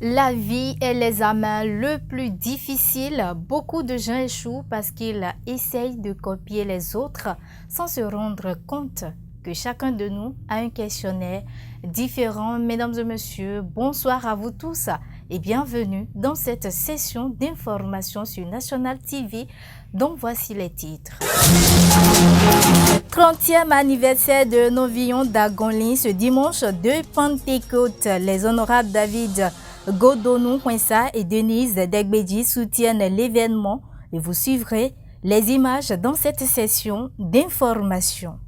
La vie est l'examen le plus difficile. Beaucoup de gens échouent parce qu'ils essayent de copier les autres sans se rendre compte que chacun de nous a un questionnaire différent. Mesdames et messieurs, bonsoir à vous tous et bienvenue dans cette session d'information sur National TV dont voici les titres. 30e anniversaire de Novillon d'Agonly ce dimanche de Pentecôte. Les honorables David Godonou Kwensa et Denise Degbedji soutiennent l'événement et vous suivrez les images dans cette session d'information.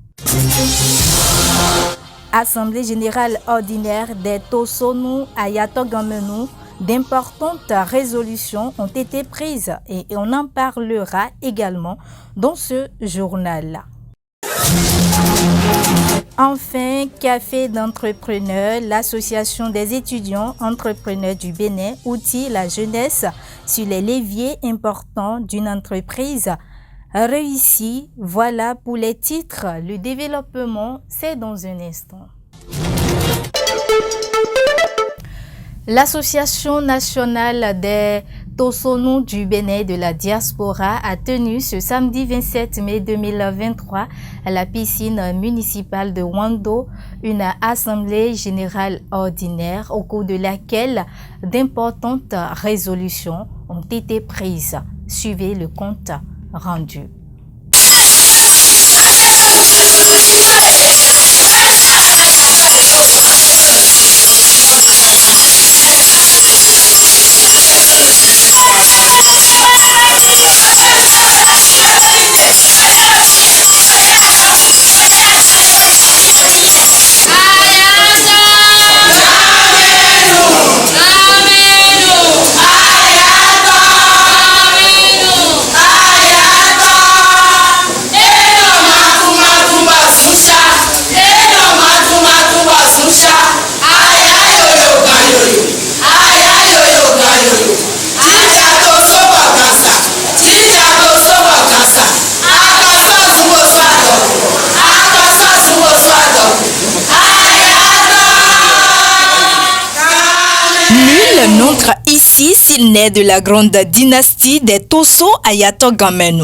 Assemblée générale ordinaire des Tosonu à Yatogamenu, d'importantes résolutions ont été prises et on en parlera également dans ce journal-là. Enfin, Café d'entrepreneurs, l'association des étudiants entrepreneurs du Bénin outille la jeunesse sur les leviers importants d'une entreprise réussie. Voilà pour les titres. Le développement, c'est dans un instant. L'Association nationale des Tosonu du Bénin de la diaspora a tenu ce samedi 27 mai 2023 à la piscine municipale de Wando une assemblée générale ordinaire au cours de laquelle d'importantes résolutions ont été prises. Suivez le compte rendu. Nul n'entre ici s'il naît de la grande dynastie des Tosso à Yatogamenu.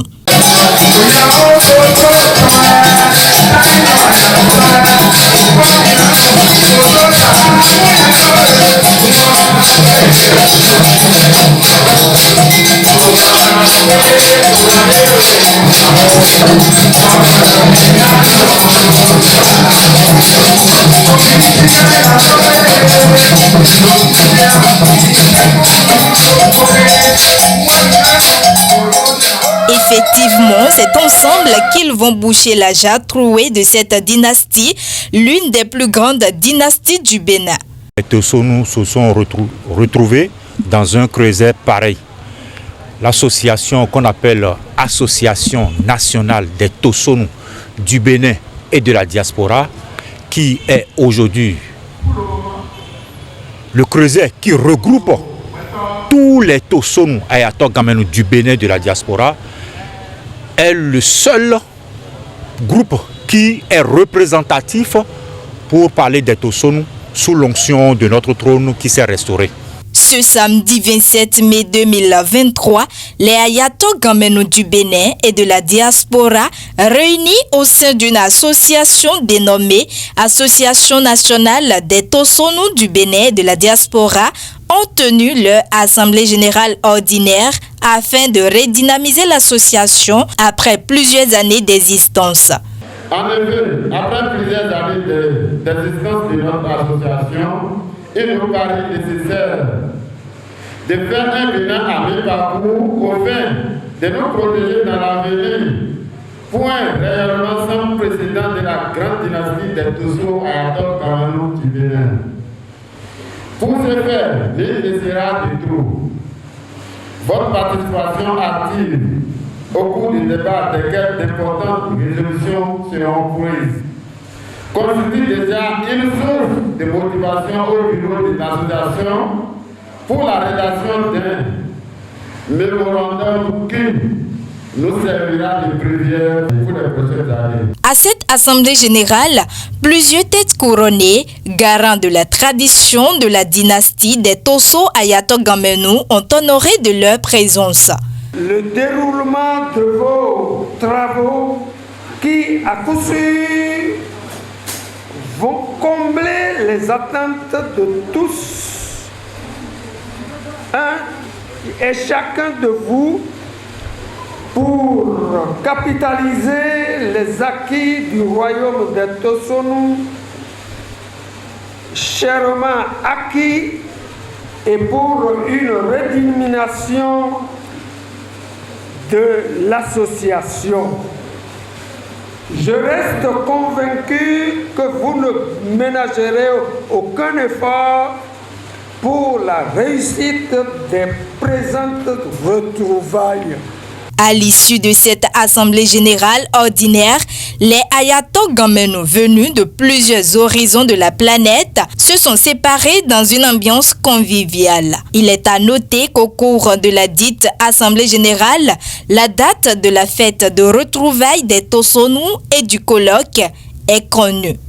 Effectivement, c'est ensemble qu'ils vont boucher la jarre trouée de cette dynastie, l'une des plus grandes dynasties du Bénin. Les Tosonu se sont retrouvés dans un creuset pareil. L'association qu'on appelle Association nationale des Tosonu du Bénin et de la diaspora, qui est aujourd'hui le creuset qui regroupe tous les Tosonu à Yatogamenu du Bénin et de la diaspora, est le seul groupe qui est représentatif pour parler des Tosonu sous l'onction de notre trône qui s'est restauré. Ce samedi 27 mai 2023, les Ayatogamenu du Bénin et de la diaspora, réunis au sein d'une association dénommée Association nationale des Tosonu du Bénin et de la diaspora, ont tenu leur assemblée générale ordinaire afin de redynamiser l'association après plusieurs années d'existence. En effet, après plusieurs années d'existence de notre association, il nous paraît nécessaire de faire un bilan à mi-parcours au fin de nous protéger dans l'avenir. Point réellement sans précédent de la grande dynastie des Tosso à Yatogamenu du Bénin. Pour ce faire, l'île sera du tout. Votre participation active au cours du débat desquelles d'importantes résolutions seront prises. constitue déjà une source de motivation au bureau de l'association pour la rédaction d'un mémorandum qui nous servira de prière pour les prochaines années. À cette assemblée générale, plusieurs têtes couronnées, garants de la tradition de la dynastie des Tosso Ayato Gamenu, ont honoré de leur présence. Le déroulement de vos travaux qui, à coup sûr, vont combler les attentes de tous, et chacun de vous, pour capitaliser les acquis du royaume des Tosonu, chèrement acquis, et pour une redénomination de l'association. Je reste convaincu que vous ne ménagerez aucun effort pour la réussite des présentes retrouvailles. À l'issue de cette assemblée générale ordinaire, les Ayato Gamenu venus de plusieurs horizons de la planète se sont séparés dans une ambiance conviviale. Il est à noter qu'au cours de la dite assemblée générale, la date de la fête de retrouvailles des Tosonu et du colloque est connue.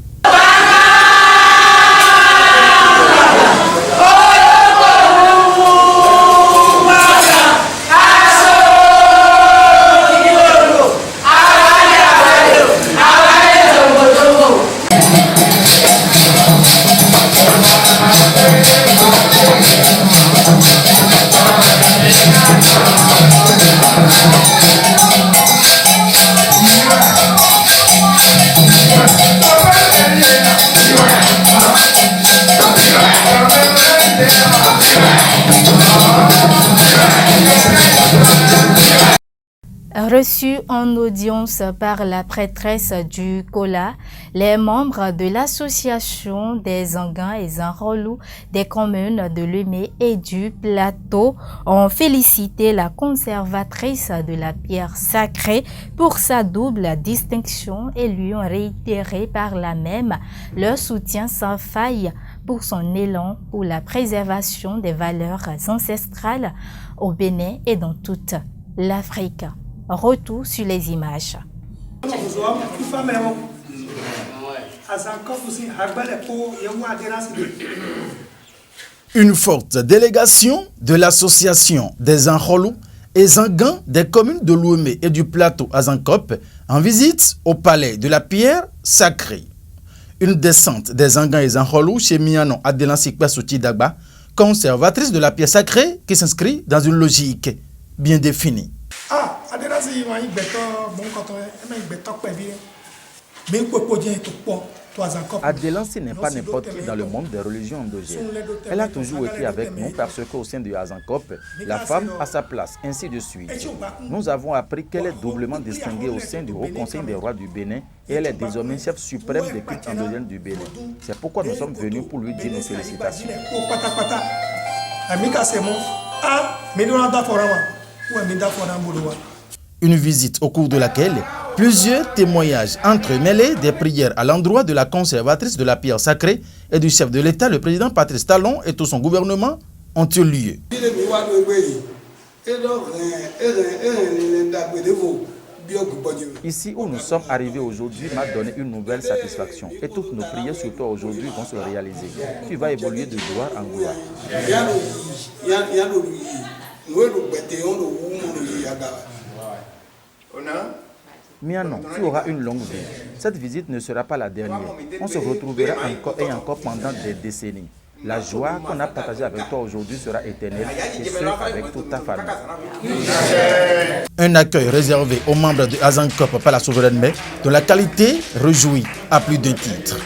Reçus en audience par la prêtresse du Kola, les membres de l'association des Angans et Zanrolou des communes de Lemé et du Plateau ont félicité la conservatrice de la pierre sacrée pour sa double distinction et lui ont réitéré par là même leur soutien sans faille pour son élan pour la préservation des valeurs ancestrales au Bénin et dans toute l'Afrique. Retour sur les images. Une forte délégation de l'association des Anrolou et Zangans des communes de Louemé et du Plateau à Zankop en visite au palais de la pierre sacrée. Une descente des Zangans et Zanrolou chez Mianon Adelansi Kwasouti Dagba, conservatrice de la pierre sacrée qui s'inscrit dans une logique bien définie. Adelansi n'est pas n'importe qui dans le monde des religions endogènes. Elle a toujours été avec nous parce qu'au sein de Azankop, la femme a sa place, ainsi de suite. Nous avons appris qu'elle est doublement distinguée au sein du Haut Conseil des rois du Bénin et elle est désormais chef suprême des cultes endogènes du Bénin. C'est pourquoi nous sommes venus pour lui dire nos félicitations. Une visite au cours de laquelle plusieurs témoignages entremêlés des prières à l'endroit de la conservatrice de la pierre sacrée et du chef de l'État, le président Patrice Talon et tout son gouvernement ont eu lieu. Ici où nous sommes arrivés aujourd'hui m'a donné une nouvelle satisfaction et toutes nos prières sur toi aujourd'hui vont se réaliser. Tu vas évoluer de gloire en gloire. Mianon, tu auras une longue vie. Cette visite ne sera pas la dernière. On se retrouvera encore et encore pendant des décennies. La joie qu'on a partagée avec toi aujourd'hui sera éternelle et ce, avec toute ta famille. Un accueil réservé aux membres de Azankop par la souveraine mère, dont la qualité réjouit à plus d'un titre.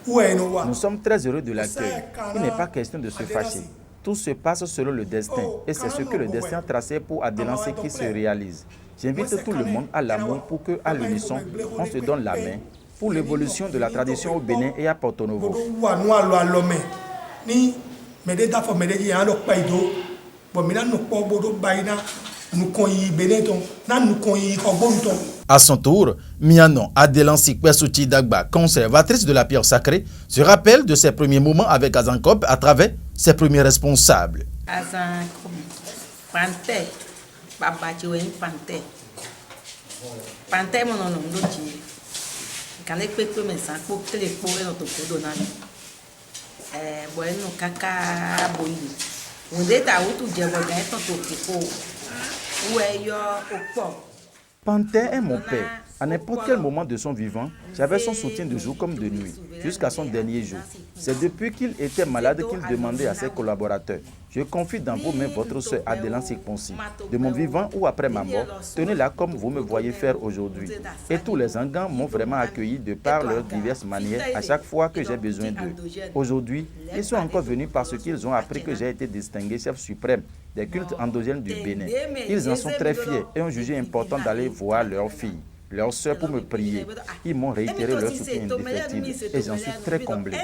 Nous sommes très heureux de l'accueil. Il n'est pas question de se fâcher. Tout se passe selon le destin et c'est ce que le destin a tracé pour Adelansi qui se réalise. J'invite tout le monde à l'amour pour qu'à l'unisson, on se donne la main pour l'évolution de la tradition au Bénin et à Porto Novo. À son tour, Mianon Adelansi Kwesouti Dagba, conservatrice de la pierre sacrée, se rappelle de ses premiers moments avec Azankop à travers ses premiers responsables. Azankop, Panté, Papa Tchoué, Panté. Panté, mon nom, l'outil. Quand les pétrés me sentent pour que les pauvres n'ont pas donné. Bueno, caca, boi. On est à où tout diable gagne ton topo. Où est yo au port? Pantin est mon père. À n'importe quel moment de son vivant, j'avais son soutien de jour comme de nuit, jusqu'à son dernier jour. C'est depuis qu'il était malade qu'il demandait à ses collaborateurs: je confie dans vos mains votre sœur Adelansi Ponsi. De mon vivant ou après ma mort, tenez-la comme vous me voyez faire aujourd'hui. Et tous les Angans m'ont vraiment accueilli de par leurs diverses manières à chaque fois que j'ai besoin d'eux. Aujourd'hui, ils sont encore venus parce qu'ils ont appris que j'ai été distingué chef suprême des cultes endogènes du Bénin. Ils en sont très fiers et ont jugé important d'aller voir leur fille, leur soeur, pour me prier. Ils m'ont réitéré leur soutien indéfectible et j'en suis très comblé.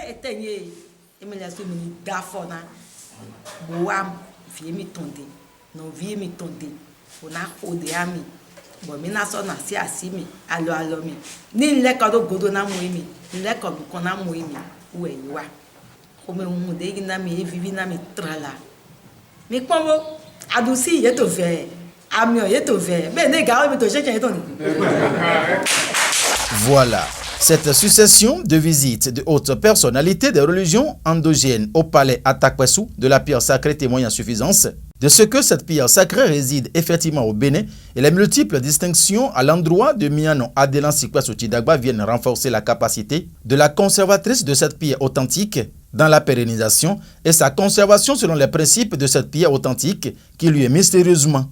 Voilà, cette succession de visites de hautes personnalités des religions endogènes au palais Atakwessou de la pierre sacrée témoigne en suffisance de ce que cette pierre sacrée réside effectivement au Bénin, et les multiples distinctions à l'endroit de Mianon Adelansi Kwesouti Dagba viennent renforcer la capacité de la conservatrice de cette pierre authentique dans la pérennisation et sa conservation selon les principes de cette pierre authentique qui lui est mystérieusement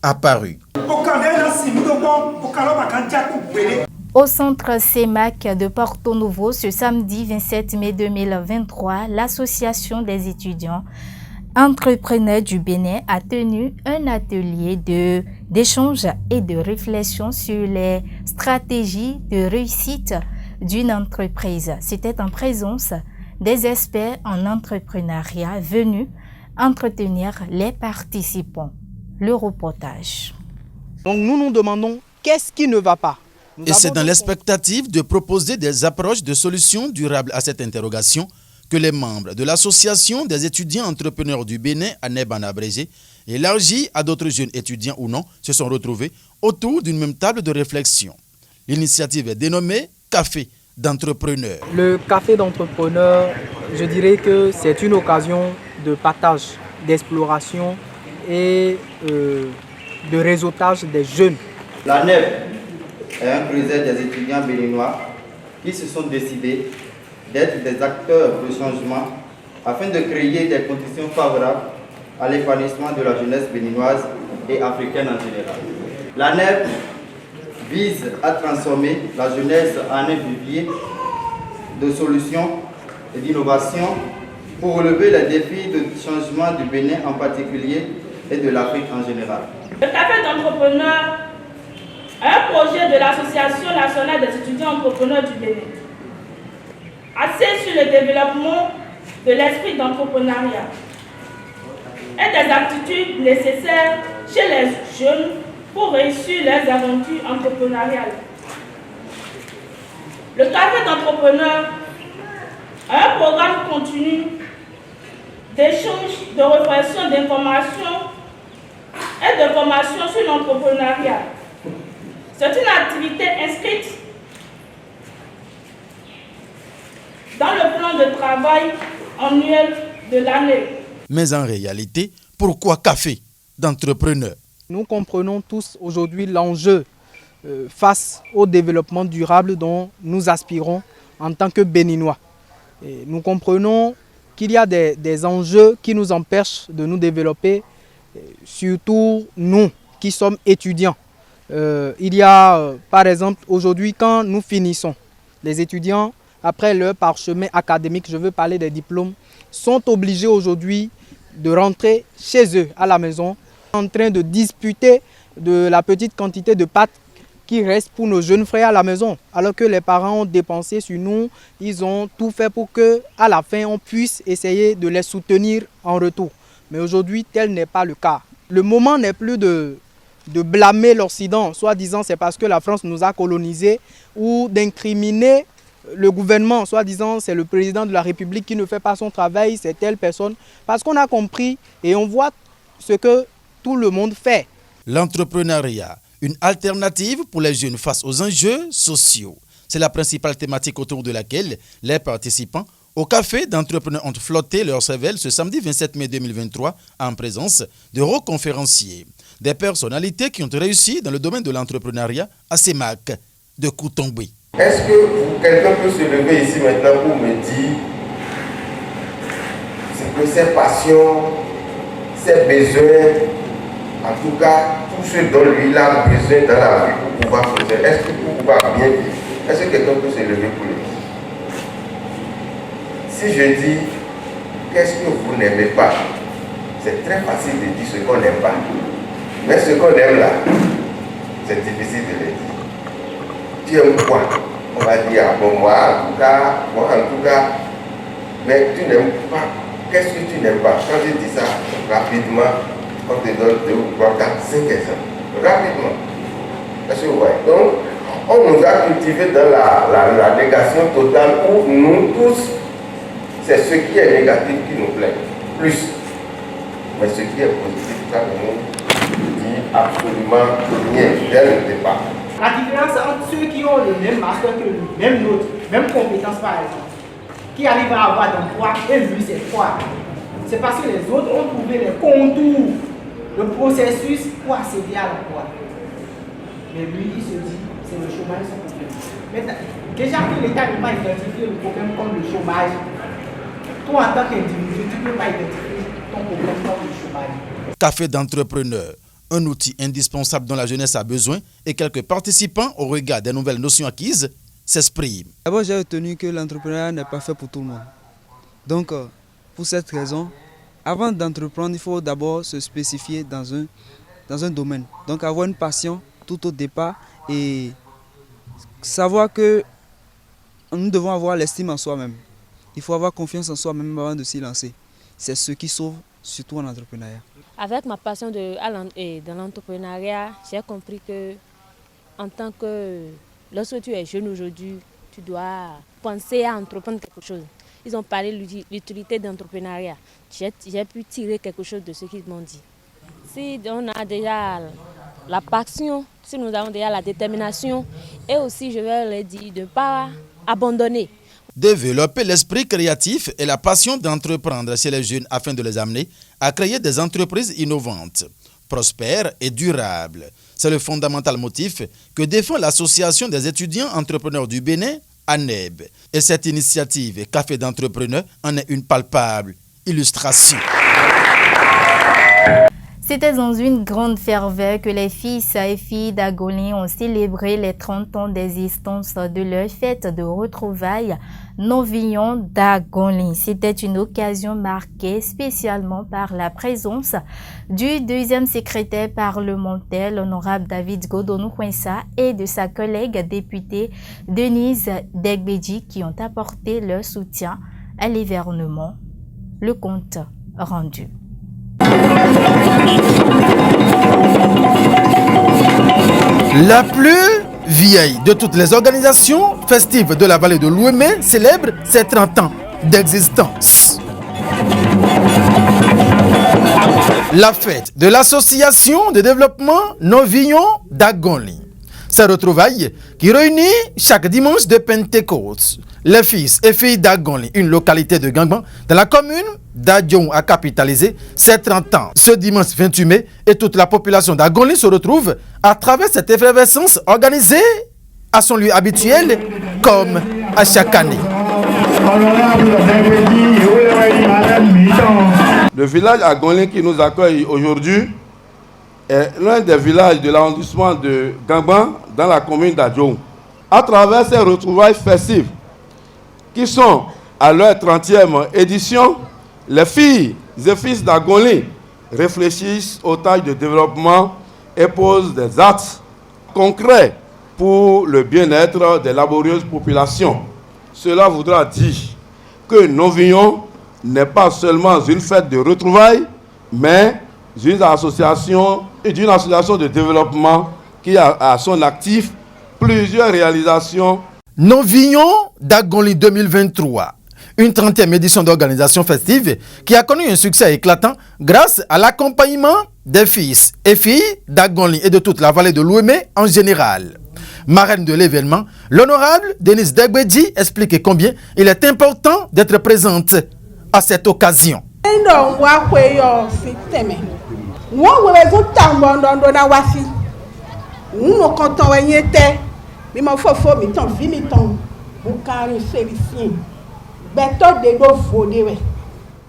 apparue. Au centre CEMAC de Porto Novo, ce samedi 27 mai 2023, l'association des étudiants entrepreneurs du Bénin a tenu un atelier d'échange et de réflexion sur les stratégies de réussite d'une entreprise. C'était en présence des experts en entrepreneuriat venus entretenir les participants. Le reportage. Donc nous nous demandons qu'est-ce qui ne va pas. Et c'est dans l'expectative de proposer des approches de solutions durables à cette interrogation que les membres de l'association des étudiants entrepreneurs du Bénin, ANEB en abrégé, élargie à d'autres jeunes étudiants ou non, se sont retrouvés autour d'une même table de réflexion. L'initiative est dénommée Café d'entrepreneurs. Le café d'entrepreneurs, je dirais que c'est une occasion de partage, d'exploration et de réseautage des jeunes. L'ANEB est un projet des étudiants béninois qui se sont décidés d'être des acteurs de changement afin de créer des conditions favorables à l'épanouissement de la jeunesse béninoise et africaine en général. L'ANEB vise à transformer la jeunesse en un vivier de solutions et d'innovation pour relever les défis de changement du Bénin en particulier et de l'Afrique en général. Le café d'entrepreneurs est un projet de l'Association nationale des étudiants entrepreneurs du Bénin, axé sur le développement de l'esprit d'entrepreneuriat et des aptitudes nécessaires chez les jeunes pour réussir leurs aventures entrepreneuriales. Le café d'entrepreneurs est un programme continu d'échange, de réflexion, d'information et de formation sur l'entrepreneuriat. C'est une activité inscrite dans le plan de travail annuel de l'année. Mais en réalité, pourquoi café d'entrepreneurs? Nous comprenons tous aujourd'hui l'enjeu face au développement durable dont nous aspirons en tant que Béninois. Et nous comprenons qu'il y a des enjeux qui nous empêchent de nous développer, surtout nous qui sommes étudiants. Il y a par exemple aujourd'hui quand nous finissons, les étudiants après leur parchemin académique, je veux parler des diplômes, sont obligés aujourd'hui de rentrer chez eux à la maison en train de disputer de la petite quantité de pâtes qui reste pour nos jeunes frères à la maison. Alors que les parents ont dépensé sur nous, ils ont tout fait pour qu'à la fin on puisse essayer de les soutenir en retour. Mais aujourd'hui, tel n'est pas le cas. Le moment n'est plus de de blâmer l'Occident, soi-disant c'est parce que la France nous a colonisés, ou d'incriminer le gouvernement, soi-disant c'est le président de la République qui ne fait pas son travail, c'est telle personne. Parce qu'on a compris et on voit ce que tout le monde fait. L'entrepreneuriat, une alternative pour les jeunes face aux enjeux sociaux. C'est la principale thématique autour de laquelle les participants au café d'entrepreneurs ont flotté leur cervelle ce samedi 27 mai 2023 en présence de hauts conférenciers. Des personnalités qui ont réussi dans le domaine de l'entrepreneuriat à CEMAC de Koutombé. Est-ce que quelqu'un peut se lever ici maintenant pour me dire c'est que ses passions, ses besoins, en tout cas tout ce dont lui il a besoin dans la vie pour pouvoir faire, est-ce que pour pouvoir bien vivre, est-ce que quelqu'un peut se lever pour le dire? Si je dis qu'est-ce que vous n'aimez pas, c'est très facile de dire ce qu'on n'aime pas. Mais ce qu'on aime là, c'est difficile de le dire. Tu aimes quoi? On va dire, bon, moi en tout cas, mais tu n'aimes pas. Qu'est-ce que tu n'aimes pas? Quand je dis ça, rapidement, on te donne 2 ou 3, 4, 5 exemples. Rapidement. Est-ce que vous voyez? Donc, on nous a cultivé dans la négation totale où nous tous, c'est ce qui est négatif qui nous plaît. Plus. Mais ce qui est positif, ça nous dit absolument rien dès le départ. La différence entre ceux qui ont le même master que lui, même note, même compétence par exemple, qui arrivent à avoir d'emploi, et lui c'est quoi? C'est parce que les autres ont trouvé les contours, le processus pour accéder à l'emploi. Mais lui, il se dit, c'est le chômage sans problème. Mais déjà que l'État n'a pas identifié le problème comme le chômage, toi en tant qu'individu, tu ne peux pas identifier ton problème comme le chômage. Café d'entrepreneurs, un outil indispensable dont la jeunesse a besoin et quelques participants, au regard des nouvelles notions acquises, s'expriment. D'abord, j'ai retenu que l'entrepreneuriat n'est pas fait pour tout le monde. Donc, pour cette raison, avant d'entreprendre, il faut d'abord se spécifier dans un domaine. Donc, avoir une passion tout au départ et savoir que nous devons avoir l'estime en soi-même. Il faut avoir confiance en soi-même avant de s'y lancer. C'est ce qui sauve, surtout en entrepreneuriat. Avec ma passion dans l'entrepreneuriat, j'ai compris que en tant que lorsque tu es jeune aujourd'hui, tu dois penser à entreprendre quelque chose. Ils ont parlé de l'utilité d'entrepreneuriat. J'ai pu tirer quelque chose de ce qu'ils m'ont dit. Si on a déjà la passion, si nous avons déjà la détermination, et aussi je vais leur dire de ne pas abandonner. Développer l'esprit créatif et la passion d'entreprendre chez les jeunes afin de les amener à créer des entreprises innovantes, prospères et durables. C'est le fondamental motif que défend l'Association des étudiants entrepreneurs du Bénin, ANEB. Et cette initiative Café d'entrepreneurs en est une palpable illustration. C'était dans une grande ferveur que les fils et filles d'Agolin ont célébré les 30 ans d'existence de leur fête de retrouvailles Novillon d'Agolin. C'était une occasion marquée spécialement par la présence du deuxième secrétaire parlementaire, l'honorable David Godonou-Kwensa, et de sa collègue députée Denise Degbeji qui ont apporté leur soutien à l'événement. Le compte rendu. La plus vieille de toutes les organisations festives de la vallée de l'Ouémé célèbre ses 30 ans d'existence. La fête de l'association de développement Novillon d'Agolin. Ces retrouvailles qui réunit chaque dimanche de Pentecôte les fils et filles d'Agolin, une localité de Gangban, dans la commune d'Adion a capitalisé ses 30 ans. Ce dimanche 28 mai, et toute la population d'Agolin se retrouve à travers cette effervescence organisée à son lieu habituel, comme à chaque année. Le village Agolin qui nous accueille aujourd'hui est l'un des villages de l'arrondissement de Gangban dans la commune d'Adion. À travers ces retrouvailles festives, qui sont à leur 30e édition, les filles et fils d'Agolin réfléchissent aux tâches de développement et posent des actes concrets pour le bien-être des laborieuses populations. Cela voudra dire que Novillon n'est pas seulement une fête de retrouvailles, mais d'une association de développement qui a à son actif plusieurs réalisations. Novignon d'Agoli 2023, une 30e édition d'organisation festive qui a connu un succès éclatant grâce à l'accompagnement des fils et filles d'Agoli et de toute la vallée de l'Ouémé en général. Marraine de l'événement, l'honorable Denise Degbedji explique combien il est important d'être présente à cette occasion.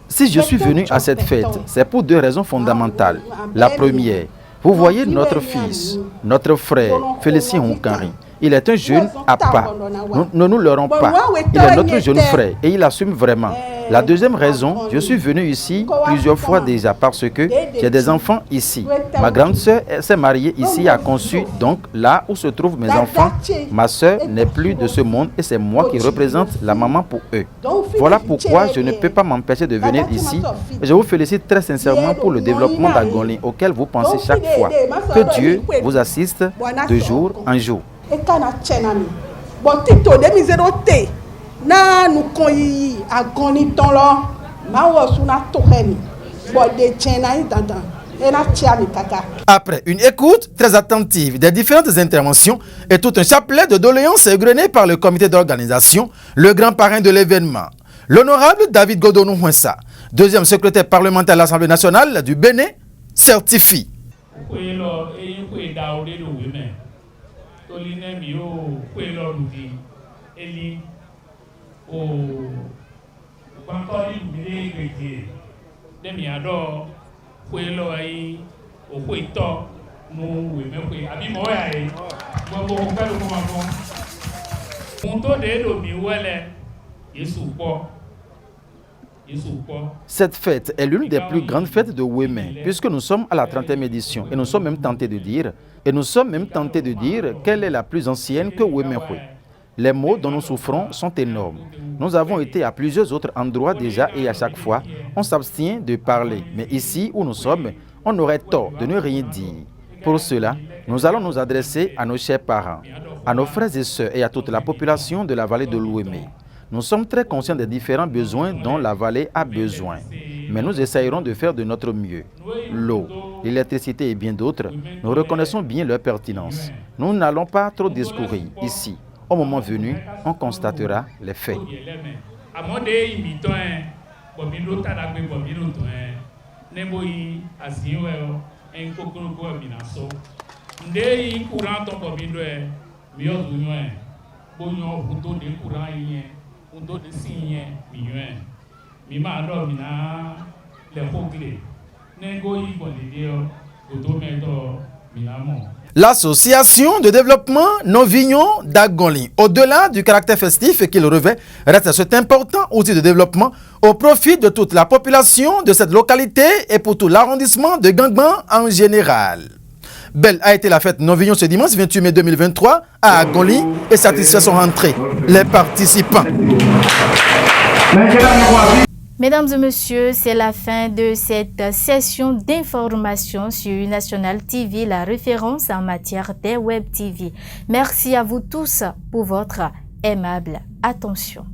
Si je suis venu à cette fête, c'est pour deux raisons fondamentales. La première, vous voyez notre fils, notre frère, Félicien Oukari. Il est un jeune à part. Nous ne nous leurrons pas. Il est notre jeune frère et il assume vraiment. La deuxième raison, je suis venu ici plusieurs fois déjà parce que j'ai des enfants ici. Ma grande sœur s'est mariée ici et a conçu, donc là où se trouvent mes enfants, ma sœur n'est plus de ce monde et c'est moi qui représente la maman pour eux. Voilà pourquoi je ne peux pas m'empêcher de venir ici. Et je vous félicite très sincèrement pour le développement d'Agoli auquel vous pensez chaque fois. Que Dieu vous assiste de jour en jour. Après une écoute très attentive des différentes interventions et tout un chapelet de doléances égrenées par le comité d'organisation, le grand parrain de l'événement, l'honorable David Godonou Houensa, deuxième secrétaire parlementaire à l'Assemblée nationale du Bénin, certifie. Cette fête est l'une des plus grandes fêtes de Ouémé, puisque nous sommes à la 30e édition et nous sommes même tentés de dire qu'elle est la plus ancienne que Ouémé. Les maux dont nous souffrons sont énormes. Nous avons été à plusieurs autres endroits déjà et à chaque fois, on s'abstient de parler. Mais ici où nous sommes, on aurait tort de ne rien dire. Pour cela, nous allons nous adresser à nos chers parents, à nos frères et sœurs et à toute la population de la vallée de l'Ouémé. Nous sommes très conscients des différents besoins dont la vallée a besoin. Mais nous essayerons de faire de notre mieux. L'eau, l'électricité et bien d'autres, nous reconnaissons bien leur pertinence. Nous n'allons pas trop discourir ici. Au moment venu, on constatera les faits. L'association de développement Novignon d'Agoli, au-delà du caractère festif qu'il revêt, reste cet important outil de développement au profit de toute la population de cette localité et pour tout l'arrondissement de Gangban en général. Belle a été la fête Novignon ce dimanche 28 mai 2023 à Agoli et satisfait son rentrée. Les participants. Mesdames et messieurs, c'est la fin de cette session d'information sur National TV, la référence en matière des Web TV. Merci à vous tous pour votre aimable attention.